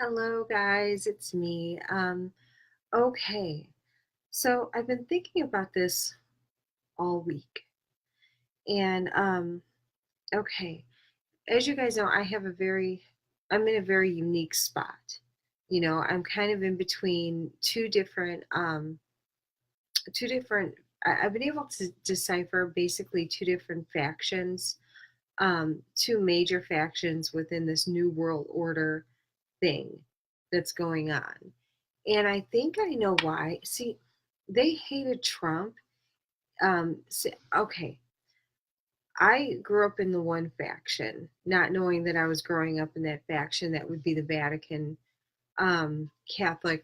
Hello, guys, it's me. Okay, so I've been thinking about this all week, and okay, as you guys know, I'm in a very unique spot. I'm kind of in between two different. I've been able to decipher basically two different factions, two major factions within this new world order thing that's going on. And I think I know why. See, they hated Trump. Okay, I grew up in the one faction, not knowing that I was growing up in that faction that would be the Vatican Catholic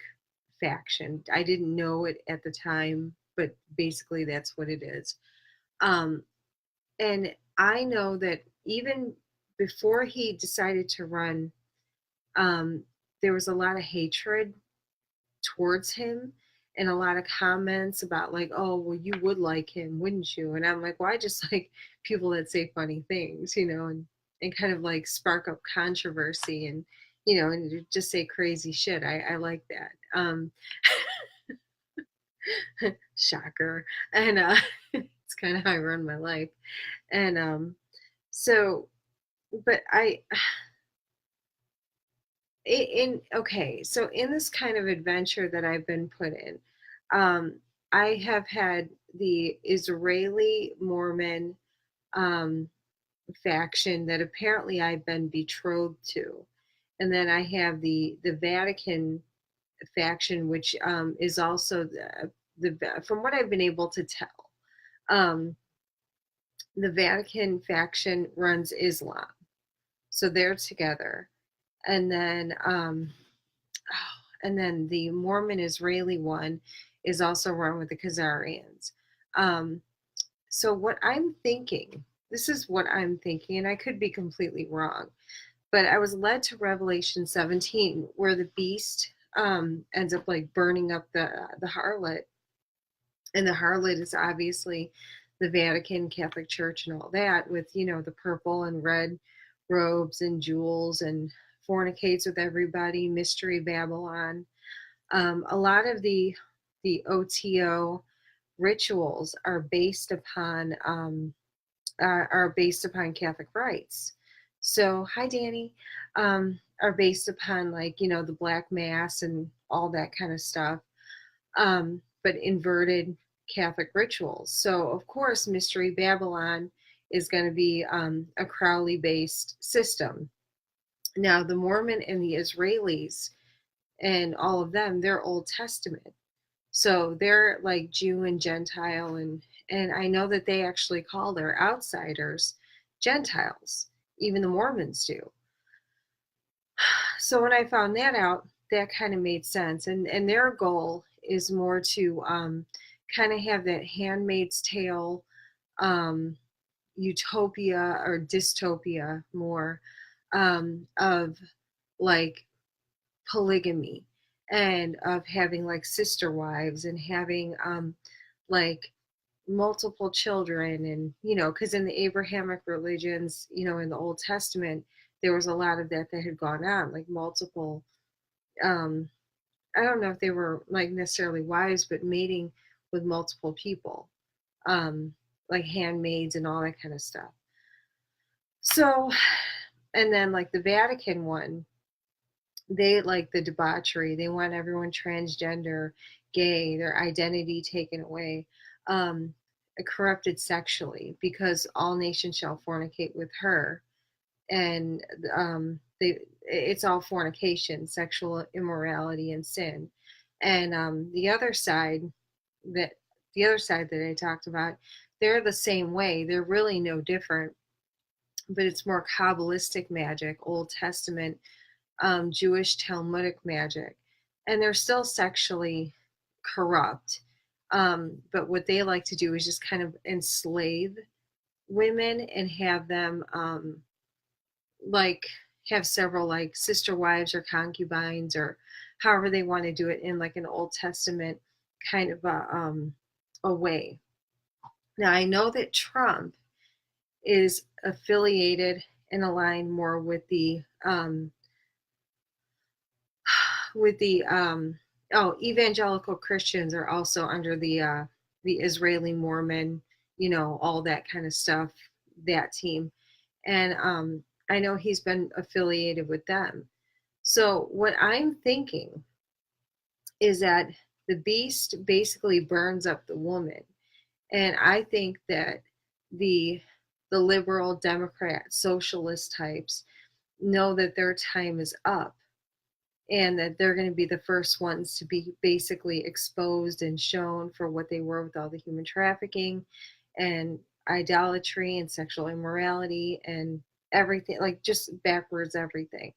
faction. I didn't know it at the time, but basically that's what it is. Um, and I know that even before he decided to run, um, there was a lot of hatred towards him and a lot of comments about like, oh, well, you would like him, wouldn't you? And I'm like, well, I just like people that say funny things, and kind of like spark up controversy and just say crazy shit. I like that. Shocker. And it's kind of how I run my life. And so but I in okay, so in this kind of adventure that I've been put in, um, I have had the Israeli Mormon um, faction that apparently I've been betrothed to, and then I have the Vatican faction, which is also the from what I've been able to tell, um, the Vatican faction runs Islam, so they're together, and then the Mormon Israeli one is also run with the Khazarians. Um, so what I'm thinking, this is what I'm thinking, and I could be completely wrong, but I was led to Revelation 17, where the beast ends up like burning up the harlot, and the harlot is obviously the Vatican Catholic Church and all that, with the purple and red robes and jewels and fornicates with everybody, mystery Babylon. A lot of the OTO rituals are based upon Catholic rites. So, hi Danny, are based upon like the Black Mass and all that kind of stuff, but inverted Catholic rituals. So, of course, Mystery Babylon is going to be a Crowley based system. Now, the Mormon and the Israelis and all of them, they're Old Testament. So they're like Jew and Gentile, and I know that they actually call their outsiders Gentiles. Even the Mormons do. So when I found that out, that kind of made sense. And their goal is more to kind of have that Handmaid's Tale um, utopia or dystopia more of like polygamy and of having like sister wives and having like multiple children, and because in the Abrahamic religions, in the Old Testament, there was a lot of that had gone on, like multiple um I don't know if they were like necessarily wives, but mating with multiple people, um like handmaids and all that kind of stuff. So, and then like the Vatican one, they like the debauchery. They want everyone transgender, gay, their identity taken away, um, corrupted sexually, because all nations shall fornicate with her. And it's all fornication, sexual immorality, and sin. And that the other side that I talked about, they're the same way. They're really no different, but it's more Kabbalistic magic, Old Testament Jewish Talmudic magic, and they're still sexually corrupt. But what they like to do is just kind of enslave women and have them like have several like sister wives or concubines, or however they want to do it in like an Old Testament kind of a way. Now I know that Trump is affiliated and aligned more with the with the evangelical Christians are also under the Israeli Mormon, all that kind of stuff, that team. And I know he's been affiliated with them. So what I'm thinking is that the beast basically burns up the woman. And I think that the the liberal Democrat socialist types know that their time is up, and that they're going to be the first ones to be basically exposed and shown for what they were, with all the human trafficking and idolatry and sexual immorality and everything, like just backwards everything.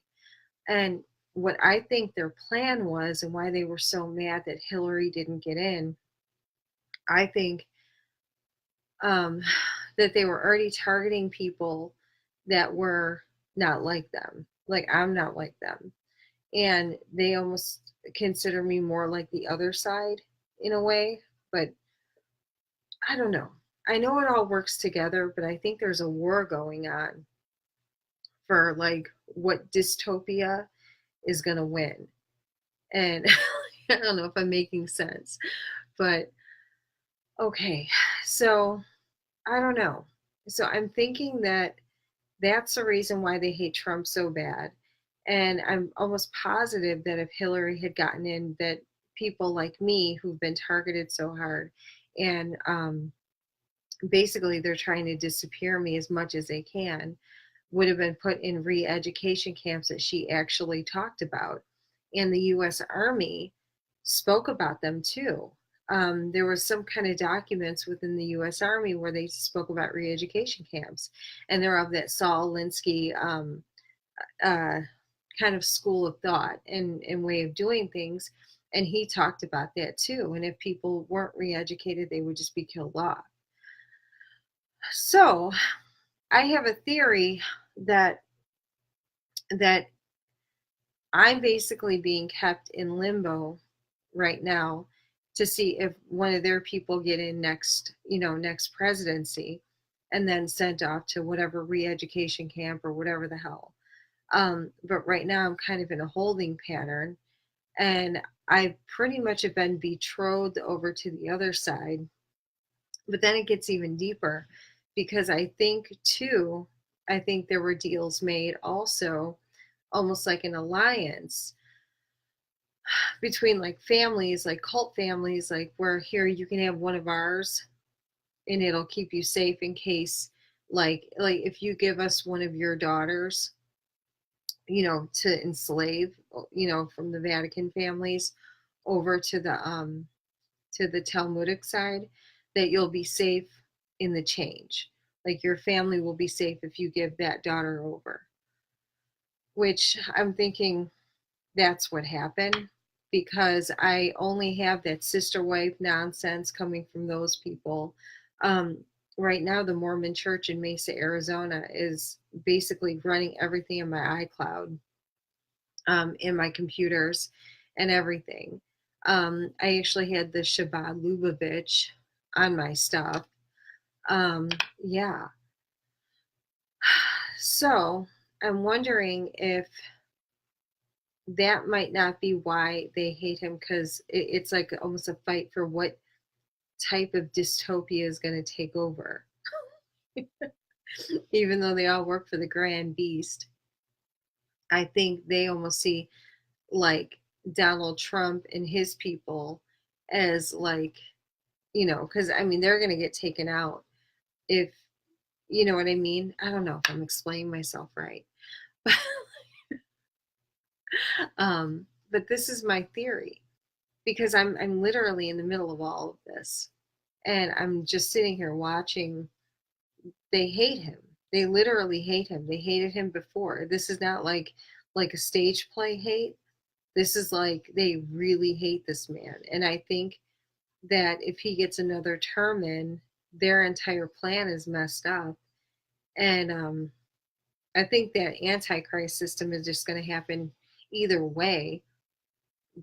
And what I think their plan was, and why they were so mad that Hillary didn't get in, I think um, that they were already targeting people that were not like them. Like, I'm not like them. And they almost consider me more like the other side in a way. But I don't know. I know it all works together, but I think there's a war going on for like what dystopia is going to win. And I don't know if I'm making sense, but okay. So I don't know. So I'm thinking that that's the reason why they hate Trump so bad. And I'm almost positive that if Hillary had gotten in, that people like me who've been targeted so hard, and basically they're trying to disappear me as much as they can, would have been put in re-education camps that she actually talked about. And the U.S. Army spoke about them too. There was some kind of documents within the U.S. Army where they spoke about re-education camps, and they're of that Saul Alinsky uh, kind of school of thought and way of doing things. And he talked about that too. And if people weren't re-educated, they would just be killed off. So I have a theory that that I'm basically being kept in limbo right now to see if one of their people get in next presidency, and then sent off to whatever re-education camp or whatever the hell. But right now I'm kind of in a holding pattern, and I pretty much have been betrothed over to the other side. But then it gets even deeper, because I think there were deals made also, almost like an alliance between like families, like cult families, like where here you can have one of ours and it'll keep you safe in case, like if you give us one of your daughters, to enslave, from the Vatican families over to the Talmudic side, that you'll be safe in the change. Like your family will be safe if you give that daughter over. Which I'm thinking that's what happened, because I only have that sister wife nonsense coming from those people. Um, right now, the Mormon church in Mesa, Arizona is basically running everything in my iCloud, in my computers and everything. I actually had the Shabbat Lubavitch on my stuff. Yeah. So I'm wondering if that might not be why they hate him, because it's like almost a fight for what type of dystopia is going to take over. Even though they all work for the grand beast, I think they almost see like Donald Trump and his people as like, because I mean, they're going to get taken out if, you know what I mean? I don't know if I'm explaining myself right. But this is my theory, because I'm literally in the middle of all of this, and I'm just sitting here watching. They hate him. They literally hate him. They hated him before. This is not like a stage play hate. This is like they really hate this man. And I think that if he gets another term in, their entire plan is messed up. And I think that antichrist system is just going to happen either way.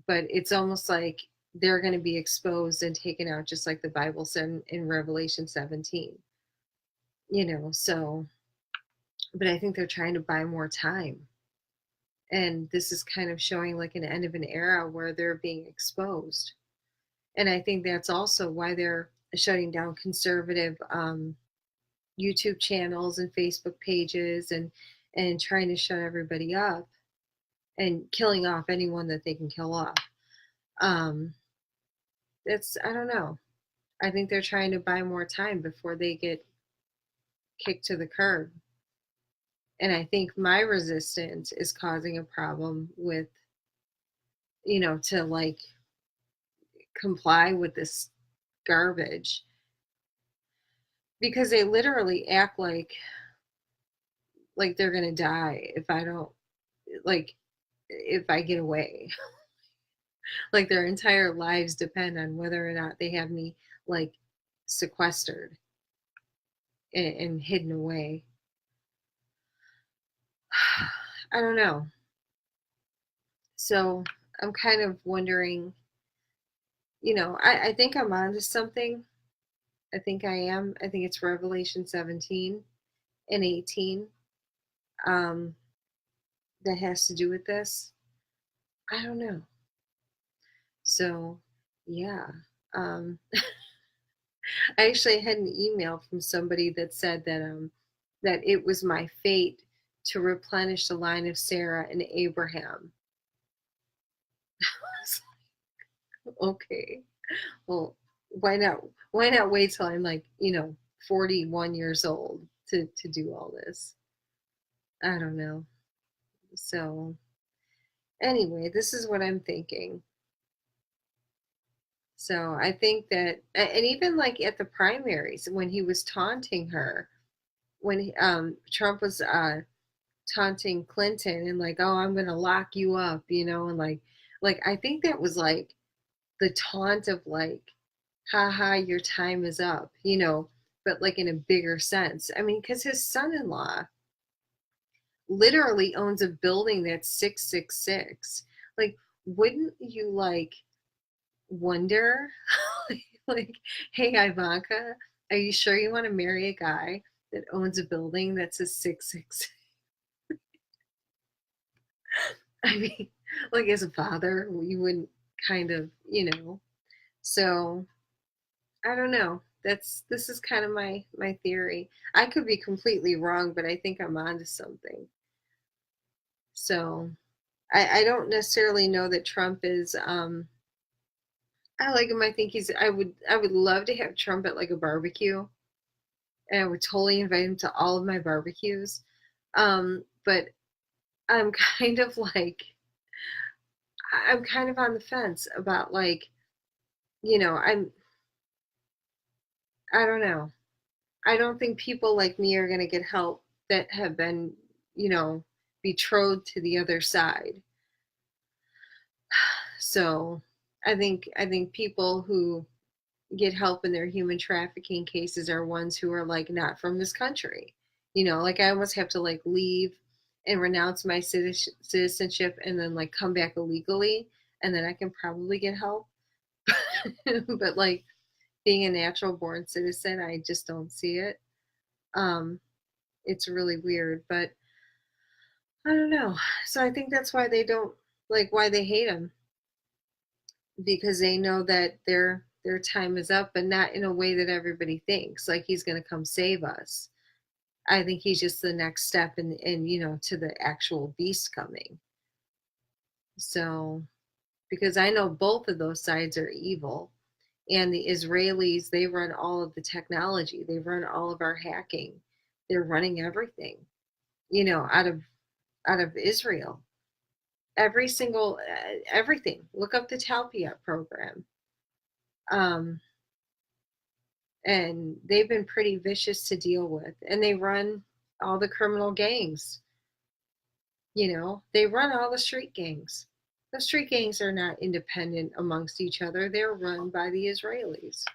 But it's almost like they're going to be exposed and taken out, just like the Bible said in Revelation 17. So, but I think they're trying to buy more time. And this is kind of showing like an end of an era where they're being exposed. And I think that's also why they're shutting down conservative YouTube channels and Facebook pages, and trying to shut everybody up and killing off anyone that they can kill off. Um, it's, I don't know. I think they're trying to buy more time before they get kicked to the curb. And I think my resistance is causing a problem with, to like comply with this garbage, because they literally act like they're gonna die if I don't, like, if I get away. Like their entire lives depend on whether or not they have me like sequestered and hidden away. I don't know. So I'm kind of wondering, I think I'm onto something. I think I am. I think it's Revelation 17 and 18 um, that has to do with this. I don't know. So, yeah. Um, I actually had an email from somebody that said that it was my fate to replenish the line of Sarah and Abraham. Okay. Well, why not wait till I'm like, 41 years old to do all this? I don't know. So, anyway, this is what I'm thinking. So, I think that, and even like at the primaries when he was taunting her, when Trump was taunting Clinton and like, oh, I'm gonna lock you up, and like I think that was like the taunt of like, haha, your time is up, but like in a bigger sense. I mean, because his son-in-law literally owns a building that's 666. Like, wouldn't you like wonder, like, hey, Ivanka, are you sure you want to marry a guy that owns a building that's a 666? I mean, like as a father, you wouldn't kind of, So I don't know. This is kind of my theory. I could be completely wrong, but I think I'm onto something. So I don't necessarily know that Trump is I like him. I think I would love to have Trump at like a barbecue, and I would totally invite him to all of my barbecues. But I'm kind of like I'm kind of on the fence about like, I don't know. I don't think people like me are going to get help that have been, you know, betrothed to the other side. So I think people who get help in their human trafficking cases are ones who are like not from this country. Like I almost have to like leave and renounce my citizenship and then like come back illegally, and then I can probably get help. But like being a natural born citizen, I just don't see it. Um, it's really weird, but I don't know. So I think that's why they don't like why they hate him, because they know that their time is up, but not in a way that everybody thinks like he's going to come save us. I think he's just the next step in to the actual beast coming. So because I know both of those sides are evil, and the Israelis, they run all of the technology, they run all of our hacking, they're running everything, out of Israel. Every single everything. Look up the Talpiot program. Um, and they've been pretty vicious to deal with, and they run all the criminal gangs. They run all the street gangs. The street gangs are not independent amongst each other. They're run by the Israelis.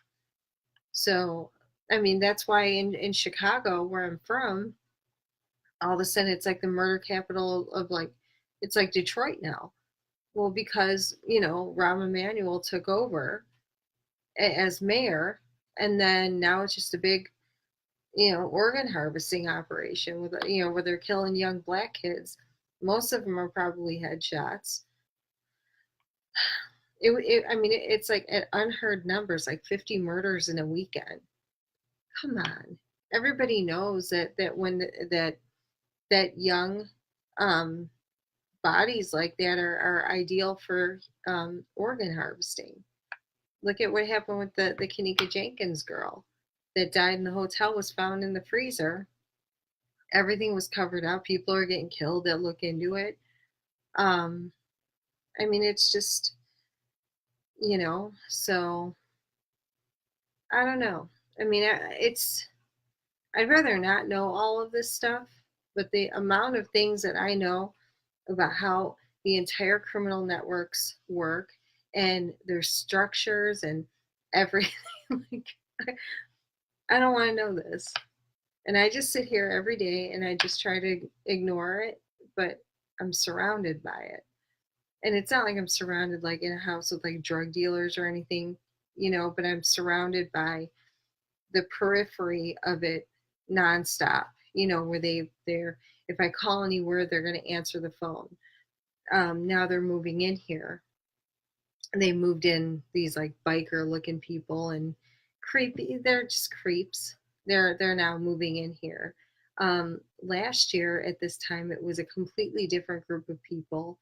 So, I mean, that's why in Chicago, where I'm from, all of a sudden it's like the murder capital of like, it's like Detroit now. Well, because, Rahm Emanuel took over as mayor, and then now it's just a big, organ harvesting operation with, where they're killing young black kids Most of them are probably headshots. I mean, it's like at unheard numbers, like 50 murders in a weekend. Come on. Everybody knows that when that young um, bodies like that are ideal for organ harvesting. Look at what happened with the Kanika Jenkins girl that died in the hotel, was found in the freezer. Everything was covered up. People are getting killed that look into it. Um, I mean, it's just, so I don't know. I mean, I'd rather not know all of this stuff, but the amount of things that I know about how the entire criminal networks work and their structures and everything, like, I don't want to know this. And I just sit here every day and I just try to ignore it, but I'm surrounded by it. And it's not like I'm surrounded like in a house with like drug dealers or anything, but I'm surrounded by the periphery of it nonstop, where they're, if I call anywhere, they're going to answer the phone. Now they're moving in here. They moved in these like biker looking people and creepy. They're just creeps. They're now moving in here. Last year at this time, it was a completely different group of people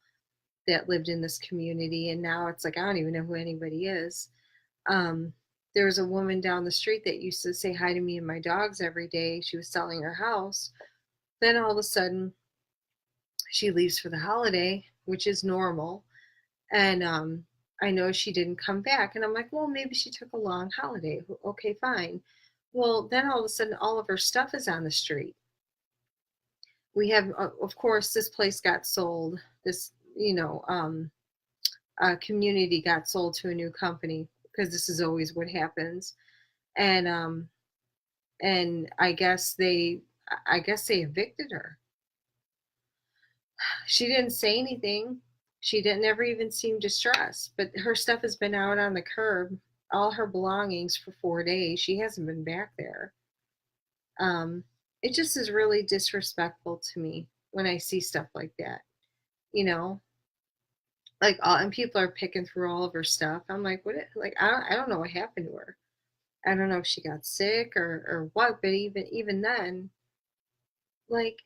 that lived in this community, and now it's like I don't even know who anybody is. There was a woman down the street that used to say hi to me and my dogs every day. She was selling her house. Then all of a sudden, she leaves for the holiday, which is normal. And I know she didn't come back. And I'm like, well, maybe she took a long holiday. Okay, fine. Well, then all of a sudden, all of her stuff is on the street. We have, of course, this place got sold. This, community got sold to a new company because this is always what happens. And I guess they evicted her. She didn't say anything. She didn't ever even seem distressed, but her stuff has been out on the curb, all her belongings for 4 days. She hasn't been back there. Um, it just is really disrespectful to me when I see stuff like that. You know, like and people are picking through all of her stuff. I'm like, what? Like, I don't know what happened to her. I don't know if she got sick or what. But even then, like,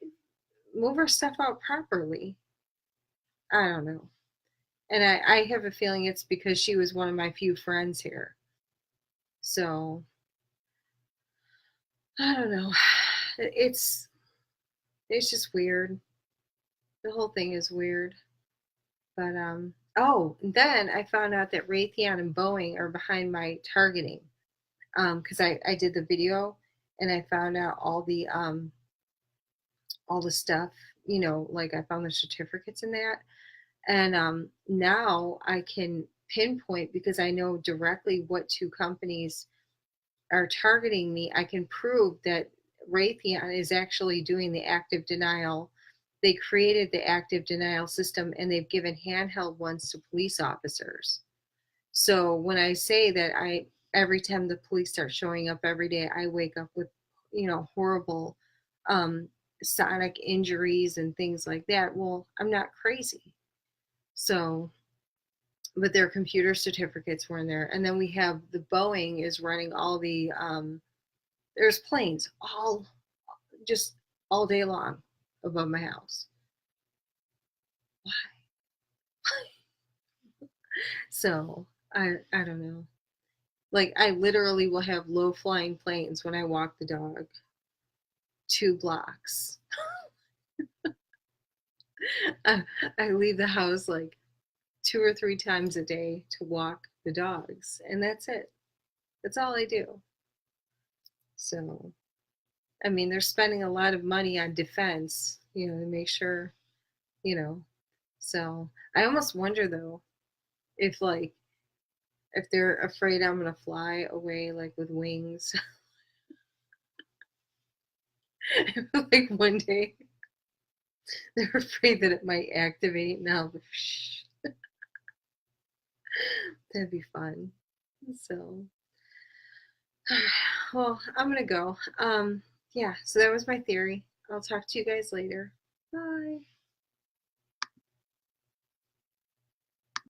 move her stuff out properly. I don't know. And I have a feeling it's because she was one of my few friends here. So I don't know. It's it's just weird. The whole thing is weird. But oh, and then I found out that Raytheon and Boeing are behind my targeting. Because I did the video and I found out all the stuff, like I found the certificates in that. And now I can pinpoint, because I know directly what two companies are targeting me. I can prove that Raytheon is actually doing the active denial. They created the active denial system and they've given handheld ones to police officers. So when I say that every time the police start showing up every day, I wake up with, horrible um, sonic injuries and things like that. Well, I'm not crazy. So, but their computer certificates were in there. And then we have the Boeing is running all the, there's planes just all day long above my house. Why? So I don't know. Like I literally will have low flying planes when I walk the dog 2 blocks. I leave the house like 2 or 3 times a day to walk the dogs, and that's it. That's all I do. So, I mean, they're spending a lot of money on defense, to make sure, you know. So, I almost wonder though if like if they're afraid I'm gonna fly away like with wings, like one day they're afraid that it might activate. Now, that'd be fun. So, well, I'm gonna go. Yeah, so that was my theory. I'll talk to you guys later. Bye.